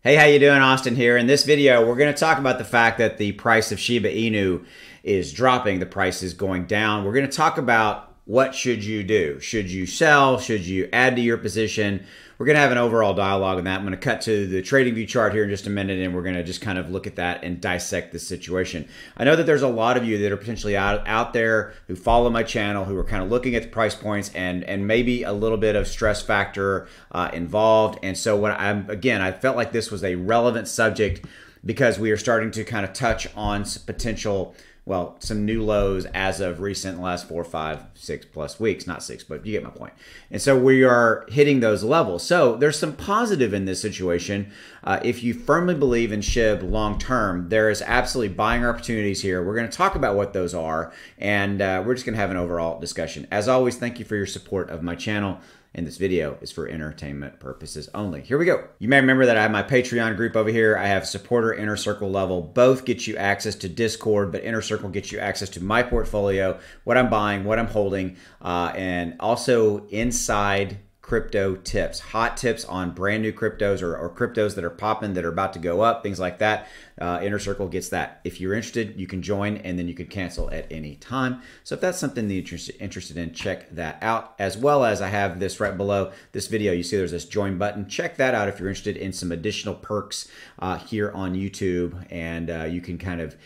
Hey, how you doing? Austin here. In this video, we're going to talk about the fact that the price of Shiba Inu is dropping. The price is going down. We're going to talk about what should you do. Should you sell? Should you add to your position? We're going to have an overall dialogue on that. I'm going to cut to the trading view chart here in just a minute, and we're going to just kind of look at that and dissect the situation. I know that there's a lot of you that are potentially out there who follow my channel, who are kind of looking at the price points and maybe a little bit of stress factor involved. And so I felt like this was a relevant subject because we are starting to kind of touch on some potential, some new lows as of recent, last 4, 5, 6+ weeks. Not 6, but you get my point. And so we are hitting those levels. So there's some positive in this situation. If you firmly believe in SHIB long term, there is absolutely buying opportunities here. We're going to talk about what those are, and we're just going to have an overall discussion. As always, thank you for your support of my channel. And this video is for entertainment purposes only. Here we go. You may remember that I have my Patreon group over here. I have supporter inner circle level. Both get you access to Discord, but inner circle gets you access to my portfolio, what I'm buying, what I'm holding, and also inside crypto tips, hot tips on brand new cryptos or cryptos that are popping, that are about to go up, things like that. Inner Circle gets that. If you're interested, you can join, and then you can cancel at any time. So if that's something that you're interested in, check that out. As well as I have this right below this video. You see there's this join button. Check that out if you're interested in some additional perks here on YouTube, and you can kind of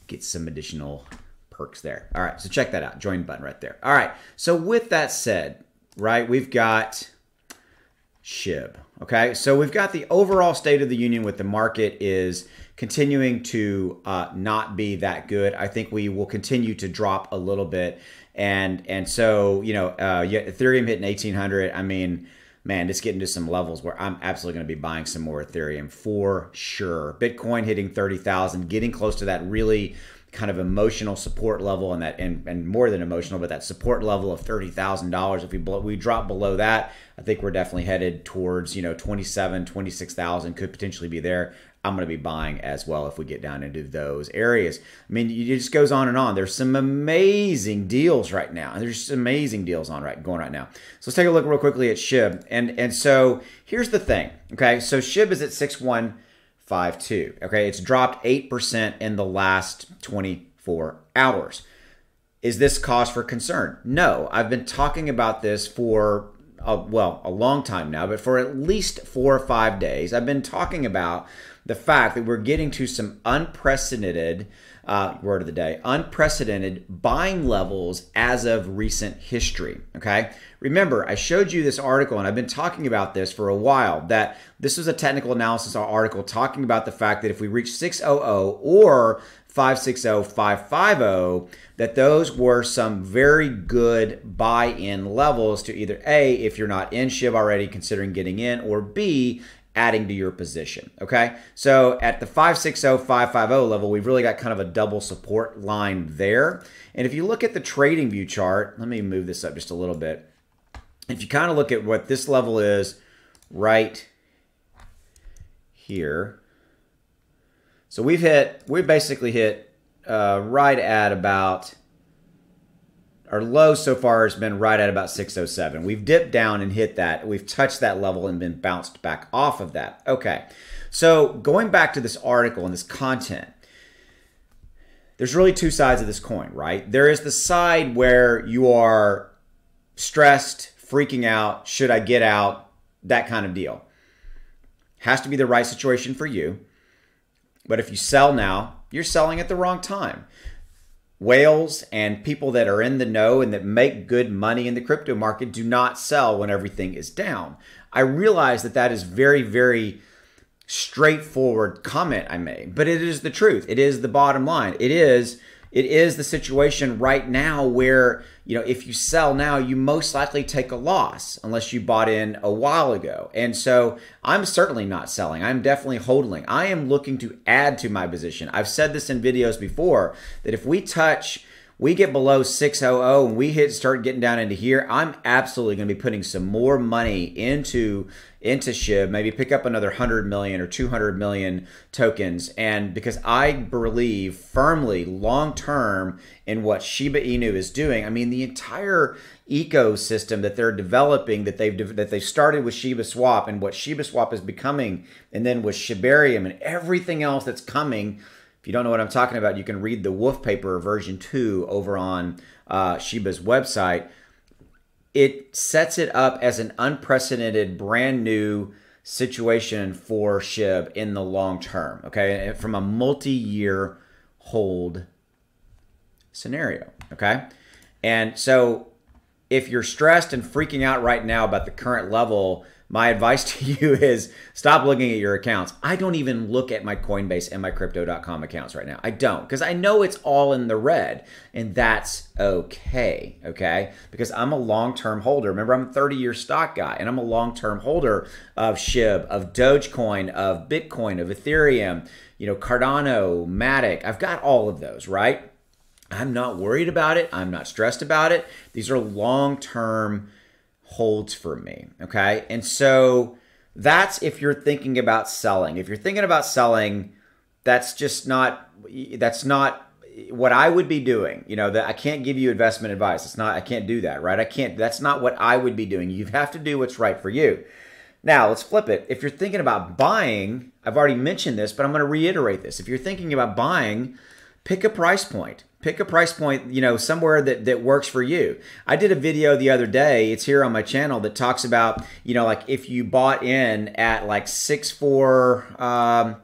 get some additional perks there. All right, so check that out. Join button right there. All right, so with that said, right, we've got SHIB. Okay, so we've got the overall state of the union with the market is continuing to not be that good. I think we will continue to drop a little bit, and so Ethereum hitting 1,800. I mean, man, it's getting to some levels where I'm absolutely going to be buying some more Ethereum for sure. Bitcoin hitting 30,000, getting close to that really kind of emotional support level, and more than emotional, but that support level of $30,000. If we drop below that, I think we're definitely headed towards 27, 26,000 could potentially be there. I'm going to be buying as well if we get down into those areas. I mean, it just goes on and on. There's some amazing deals right now. There's some amazing deals going right now. So let's take a look real quickly at SHIB. And so here's the thing. Okay, so SHIB is at 6152. Okay, it's dropped 8% in the last 24 hours. Is this cause for concern? No. I've been talking about this for a long time now, but for at least 4 or 5 days, I've been talking about the fact that we're getting to some unprecedented, word of the day, unprecedented buying levels as of recent history, okay? Remember, I showed you this article, and I've been talking about this for a while, that this was a technical analysis article talking about the fact that if we reach 600 or 560, 550, that those were some very good buy-in levels to either A, if you're not in SHIB already, considering getting in, or B, adding to your position, okay? So at the 560, 550 level, we've really got kind of a double support line there. And if you look at the trading view chart, let me move this up just a little bit. If you kind of look at what this level is right here, so we basically hit right at about, our low so far has been right at about 607. We've dipped down and hit that. We've touched that level and been bounced back off of that. Okay, so going back to this article and this content, there's really two sides of this coin, right? There is the side where you are stressed, freaking out, should I get out, that kind of deal. Has to be the right situation for you. But if you sell now, you're selling at the wrong time. Whales and people that are in the know and that make good money in the crypto market do not sell when everything is down. I realize that that is very, very straightforward comment I made, but it is the truth. It is the bottom line. It is the situation right now where, if you sell now, you most likely take a loss unless you bought in a while ago. And so I'm certainly not selling. I'm definitely holding. I am looking to add to my position. I've said this in videos before that if we touch we get below 600 and we start getting down into here, I'm absolutely going to be putting some more money into SHIB, maybe pick up another 100 million or 200 million tokens. And because I believe firmly long term in what Shiba Inu is doing, I mean, the entire ecosystem that they're developing, that they've started with Shiba Swap and what Shiba Swap is becoming, and then with Shibarium and everything else that's coming. If you don't know what I'm talking about, you can read the Wolf Paper version 2 over on Shiba's website. It sets it up as an unprecedented, brand new situation for SHIB in the long term, okay? From a multi-year hold scenario, okay? And so if you're stressed and freaking out right now about the current level, my advice to you is stop looking at your accounts. I don't even look at my Coinbase and my Crypto.com accounts right now. I don't, because I know it's all in the red, and that's okay, okay? Because I'm a long-term holder. Remember, I'm a 30-year stock guy, and I'm a long-term holder of SHIB, of Dogecoin, of Bitcoin, of Ethereum, you know, Cardano, Matic. I've got all of those, right? I'm not worried about it. I'm not stressed about it. These are long-term holds for me, okay? And so that's if you're thinking about selling. If you're thinking about selling, that's not what I would be doing. You know, that I can't give you investment advice. I can't do that, right? That's not what I would be doing. You have to do what's right for you. Now, let's flip it. If you're thinking about buying, I've already mentioned this, but I'm going to reiterate this. If you're thinking about buying, pick a price point. Pick a price point, you know, somewhere that works for you. I did a video the other day, it's here on my channel, that talks about, you know, like if you bought in at like 6.4, I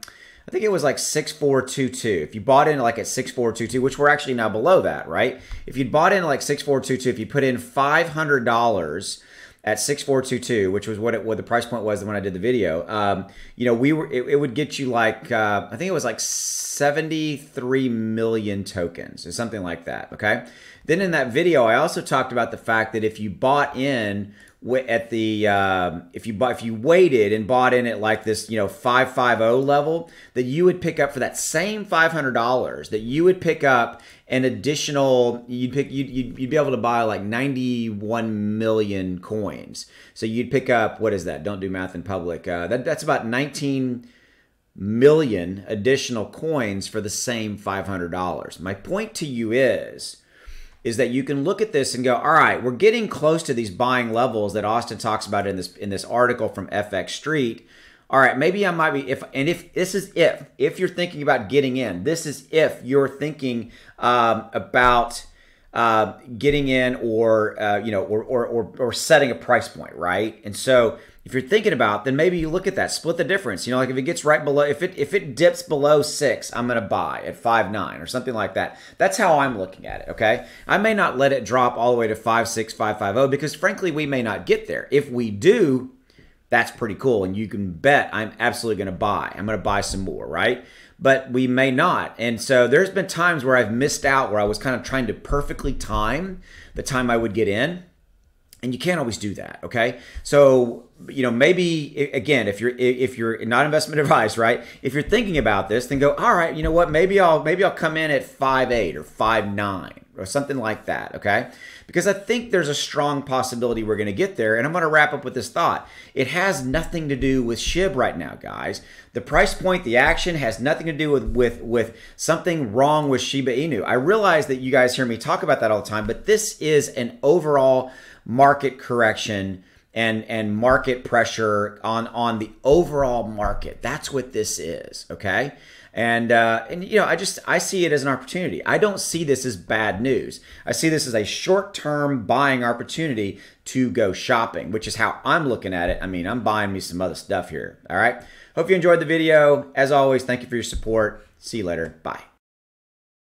think it was like 6.422. If you bought in like at 6.422, which we're actually now below that, right? If you'd bought in like 6.422, if you put in $500 at 6.422, which was what the price point was when I did the video, you know, it would get you like I think it was like 73 million tokens or something like that. Okay. Then in that video, I also talked about the fact that if you bought in at the if you waited and bought in at like this, you know, 550 level, that you would pick up for that same $500, that you would pick up an additional, you'd be able to buy like 91 million coins. So you'd pick up, what is that? Don't do math in public. That's about 19 million additional coins for the same $500. My point to you is that you can look at this and go, all right, we're getting close to these buying levels that Austin talks about in this article from FX Street. All right, maybe I might be, if you're thinking about getting in, this is if you're thinking about getting in, or you know, or setting a price point, right? And so if you're thinking about, then maybe you look at that, split the difference. You know, like if it gets right below, if it dips below 6, I'm gonna buy at 5.9 or something like that. That's how I'm looking at it. Okay, I may not let it drop all the way to 5.6, 5.50 because frankly we may not get there. If we do, that's pretty cool, and you can bet I'm absolutely going to buy. I'm going to buy some more, right? But we may not. And so there's been times where I've missed out, where I was kind of trying to perfectly time the time I would get in, and you can't always do that, okay? So, you know, maybe, again, if you're not investment advice, right? If you're thinking about this, then go, all right, you know what? Maybe I'll come in at 5.8 or 5.9 or something like that, okay? Because I think there's a strong possibility we're going to get there. And I'm going to wrap up with this thought. It has nothing to do with SHIB right now, guys. The price point, the action has nothing to do with something wrong with Shiba Inu. I realize that you guys hear me talk about that all the time, but this is an overall market correction and market pressure on the overall market. That's what this is, okay? And you know, I see it as an opportunity. I don't see this as bad news. I see this as a short-term buying opportunity to go shopping, which is how I'm looking at it. I mean, I'm buying me some other stuff here. All right. Hope you enjoyed the video. As always, thank you for your support. See you later. Bye.